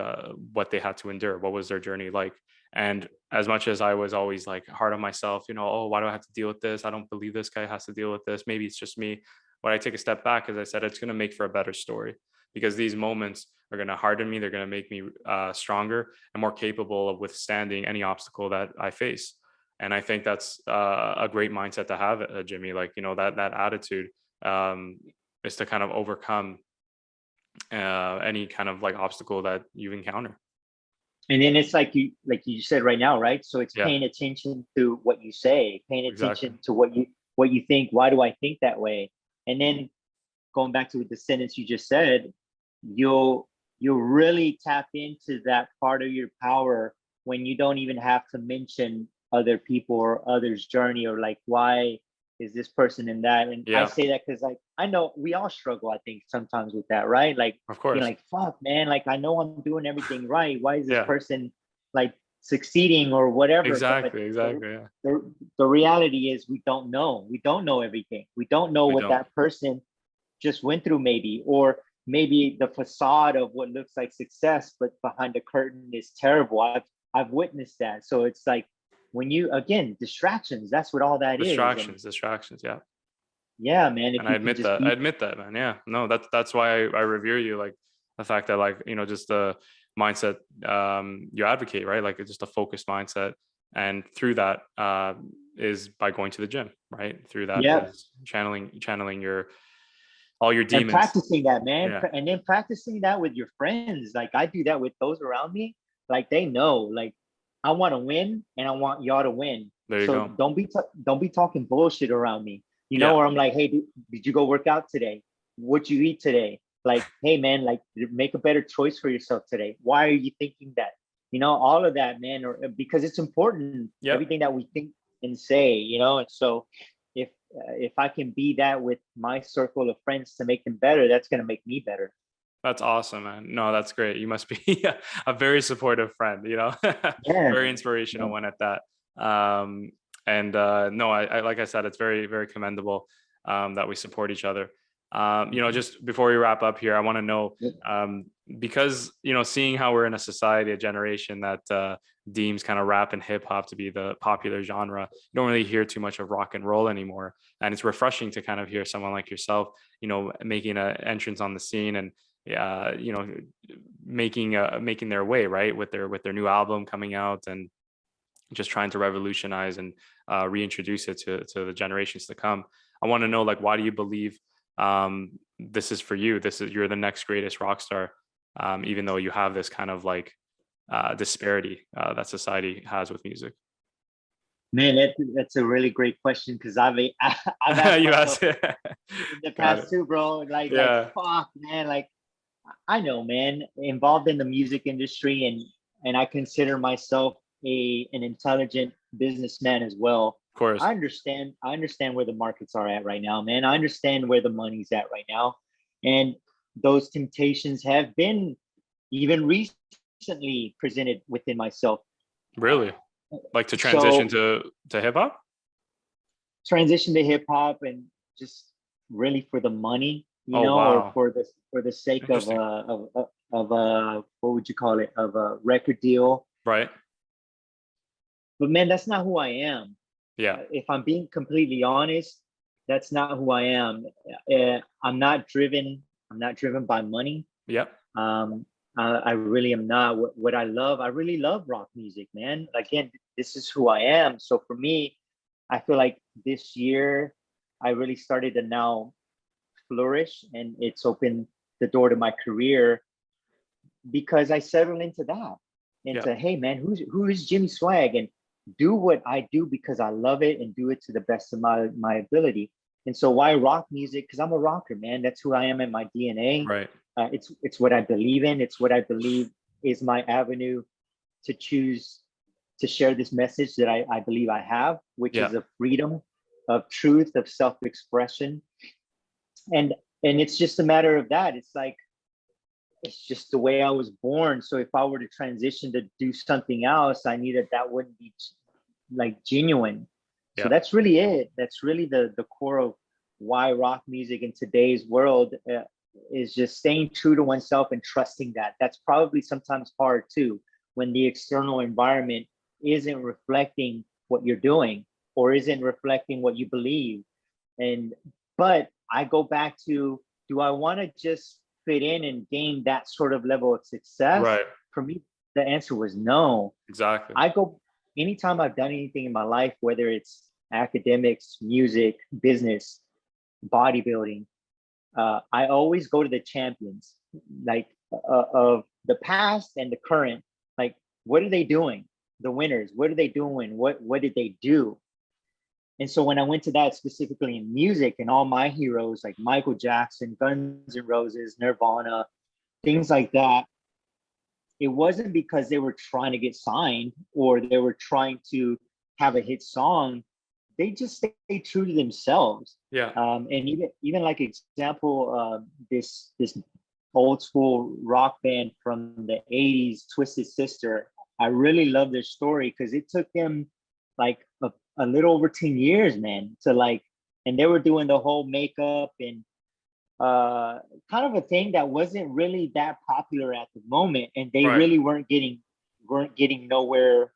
what they had to endure. What was their journey like? And as much as I was always like hard on myself, you know, oh, why do I have to deal with this? I don't believe this guy has to deal with this. Maybe it's just me. When I take a step back, as I said, it's going to make for a better story, because these moments are going to harden me. They're going to make me stronger and more capable of withstanding any obstacle that I face. And I think that's a great mindset to have, Jimmy. Like, you know, that attitude is to kind of overcome any kind of like obstacle that you encounter. And then it's like you said right now, right? So it's paying attention to what you say, paying attention to what you think. Why do I think that way? And then going back to the sentence you just said, you'll really tap into that part of your power when you don't even have to mention other people or others' journey, or like, why is this person in that? And I say that because, like, I know we all struggle, I think, sometimes with that, right? Like, of course, you're like, fuck, man, like, I know I'm doing everything right. Why is this person like succeeding or whatever? Exactly. The reality is we don't know everything. We don't know what that person just went through, maybe, or maybe the facade of what looks like success, but behind the curtain is terrible. I've witnessed that. So it's like, when you, again, distractions, that's what all that distractions, yeah, man. And I admit that, man. Yeah, no, that's why I revere you. Like the fact that, like, you know, just the mindset you advocate, right? Like, it's just a focused mindset. And through that is by going to the gym, right? Through that is channeling all your demons. And practicing that, man. And then practicing that with your friends. Like, I do that with those around me. Like, they know, like, I want to win, and I want y'all to win. There you go. Don't be talking bullshit around me. You know, or I'm like, hey, did you go work out today? What'd you eat today? Like, hey, man, like, make a better choice for yourself today. Why are you thinking that? You know, all of that, man, because it's important. Everything that we think and say, you know. And so if I can be that with my circle of friends to make them better, that's going to make me better. That's awesome, man. No, that's great. You must be a very supportive friend, you know, very inspirational one at that. No, I like I said, it's very, very commendable that we support each other. You know, just before we wrap up here, I want to know, because, you know, seeing how we're in a society, a generation that deems kind of rap and hip hop to be the popular genre, you don't really hear too much of rock and roll anymore. And it's refreshing to kind of hear someone like yourself, you know, making an entrance on the scene and, you know, making their way, right, with their new album coming out, and just trying to revolutionize and reintroduce it to the generations to come. I want to know, like, why do you believe this is for you? You're the next greatest rock star, even though you have this kind of like disparity that society has with music. Man, that's a really great question, because I've asked you myself asked in the past too, bro. Like, fuck, man. Like, I know, man, involved in the music industry, and I consider myself an intelligent businessman as well. Of course. I understand where the markets are at right now, man. I understand where the money's at right now. And those temptations have been even recently presented within myself. Really? Like to transition to hip hop? Transition to hip hop, and just really for the money, you know, wow. or for the sake of what would you call it? Of a record deal. Right. But man, that's not who I am. Yeah. If I'm being completely honest, that's not who I am. I'm not driven by money. Yep. I really am not. What I really love rock music, man. Again, this is who I am. So for me, I feel like this year I really started to now flourish, and it's opened the door to my career because I settled into that. Yeah. Into, hey man, who is Jimmy Swagg, and do what I do because I love it and do it to the best of my ability. And so why rock music? Because I'm a rocker, man. That's who I am in my DNA. Right. It's what I believe in. It's what I believe is my avenue to choose to share this message that I believe I have, which Yeah. is of freedom, of truth, of self-expression. And it's just a matter of that. It's like, it's just the way I was born. So if I were to transition to do something else, I knew that wouldn't be like genuine. So Yeah. that's really it. That's really the core of why rock music in today's world is just staying true to oneself and trusting that. That's probably sometimes hard too, when the external environment isn't reflecting what you're doing or isn't reflecting what you believe. But I go back to, do I want to just fit in and gain that sort of level of success? Right. For me, the answer was no. Exactly. I go, anytime I've done anything in my life, whether it's academics, music, business, bodybuilding, I always go to the champions, like of the past and the current. Like, what are they doing? The winners, what are they doing? What did they do? And so when I went to that specifically in music, and all my heroes like Michael Jackson, Guns N' Roses, Nirvana, things like that, it wasn't because they were trying to get signed or they were trying to have a hit song. They just stay true to themselves. Yeah. And even like example, this old school rock band from the 80s, Twisted Sister. I really love their story because it took them like a little over 10 years, man, to like, and they were doing the whole makeup and kind of a thing that wasn't really that popular at the moment, and they Right. really weren't getting nowhere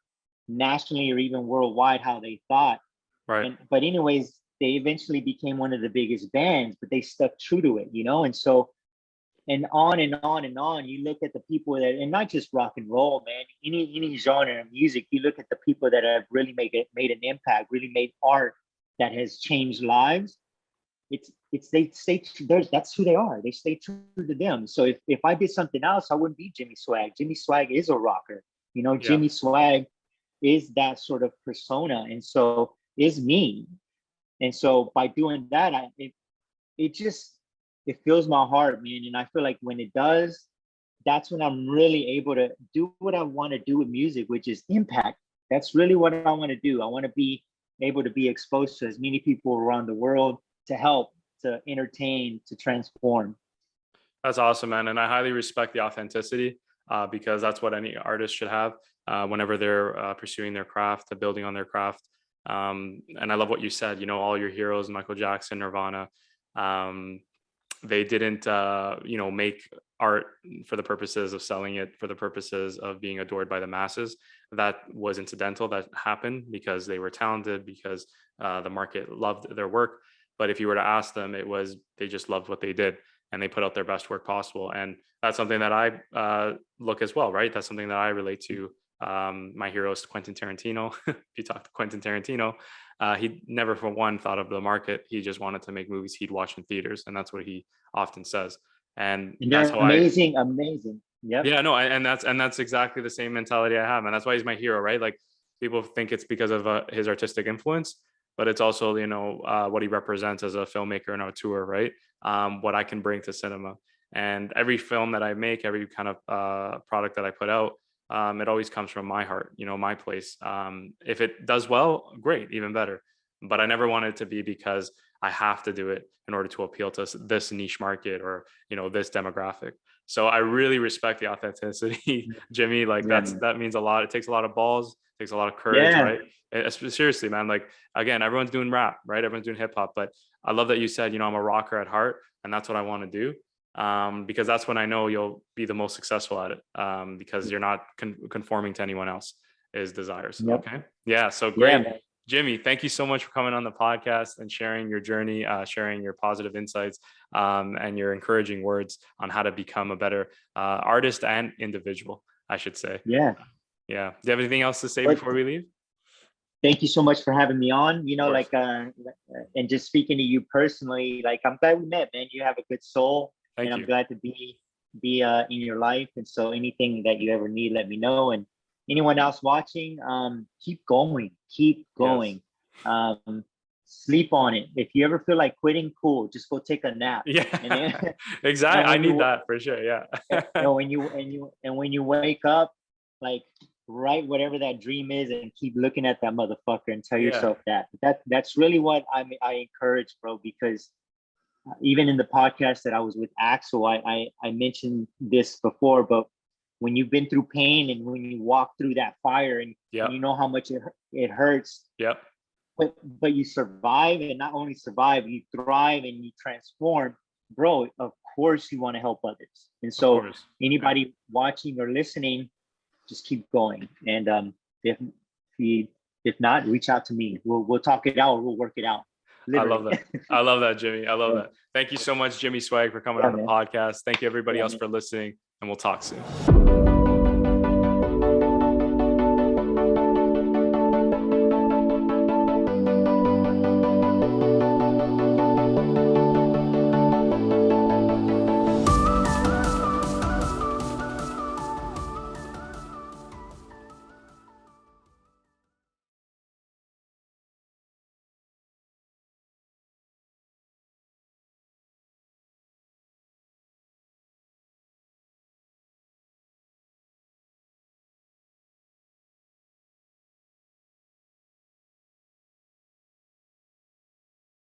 nationally or even worldwide how they thought. Right. But anyways, they eventually became one of the biggest bands, but they stuck true to it, you know. And so, and on and on and on, you look at the people that, and not just rock and roll, man, any genre of music, you look at the people that have really made an impact, really made art that has changed lives. They stay true. That's who they are. They stay true to them. So if I did something else, I wouldn't be Jimmy Swagg. Jimmy Swagg is a rocker. You know, Yeah. Jimmy Swagg is that sort of persona, and so is me. And so by doing that, it fills my heart, man. And I feel like when it does, that's when I'm really able to do what I want to do with music, which is impact. That's really what I want to do. I want to be able to be exposed to as many people around the world, to help, to entertain, to transform. That's awesome, man. And I highly respect the authenticity because that's what any artist should have whenever they're pursuing their craft, building on their craft. And I love what you said, you know, all your heroes, Michael Jackson, Nirvana, they didn't, make art for the purposes of selling it, for the purposes of being adored by the masses. That was incidental. That happened because they were talented, because the market loved their work. But if you were to ask them, it was, they just loved what they did and they put out their best work possible. And that's something that I look as well, right? That's something that I relate to. My hero is Quentin Tarantino. If you talk to Quentin Tarantino, he never for one thought of the market. He just wanted to make movies he'd watch in theaters. And that's what he often says. And that's they're how amazing. Yep. Yeah, no, and that's exactly the same mentality I have. And that's why he's my hero, right? Like, people think it's because of his artistic influence, but it's also, what he represents as a filmmaker and auteur, right? What I can bring to cinema. And every film that I make, every kind of product that I put out, it always comes from my heart, my place. If it does well, great, even better. But I never want it to be because I have to do it in order to appeal to this niche market or, this demographic. So I really respect the authenticity, Jimmy. Like, Yeah, that means a lot. It takes a lot of balls, takes a lot of courage, Yeah. right? Seriously, man. Like, again, everyone's doing rap, right? Everyone's doing hip hop, but I love that you said, I'm a rocker at heart, and that's what I want to do. Because that's when I know you'll be the most successful at it. Because you're not conforming to anyone else's desires. Yep. Okay. Yeah. So Yeah, great. man. Jimmy, thank you so much for coming on the podcast and sharing your journey, sharing your positive insights, and your encouraging words on how to become a better artist and individual, I should say. Yeah. Yeah. Do you have anything else to say But- before we leave? thank you so much for having me on. You know, Of like, and just speaking to you personally, like, I'm glad we met, man. You have a good soul, Thank and I'm you. glad to be in your life. And so, anything that you ever need, let me know. And anyone else watching, keep going, keep going. Sleep on it. If you ever feel like quitting, cool. Just go take a nap. Yeah, And then, exactly. and I when need you that for sure. Yeah. when you wake up, like, write whatever that dream is and keep looking at that motherfucker and tell Yeah. yourself that's really what I encourage, bro, because even in the podcast that I was with Axel, I mentioned this before, but when you've been through pain and when you walk through that fire and Yep. you know how much it hurts, Yep. but you survive, and not only survive, you thrive and you transform, bro. Of course you want to help others. And Of so course. anybody watching or listening, just keep going. And if not, reach out to me. We'll talk it out. We'll work it out. Literally. I love that. I love that, Jimmy. I love Yeah. that. Thank you so much, Jimmy Swagg, for coming Yeah, on the man. podcast. Thank you, everybody Yeah, else, man. for listening, and we'll talk soon.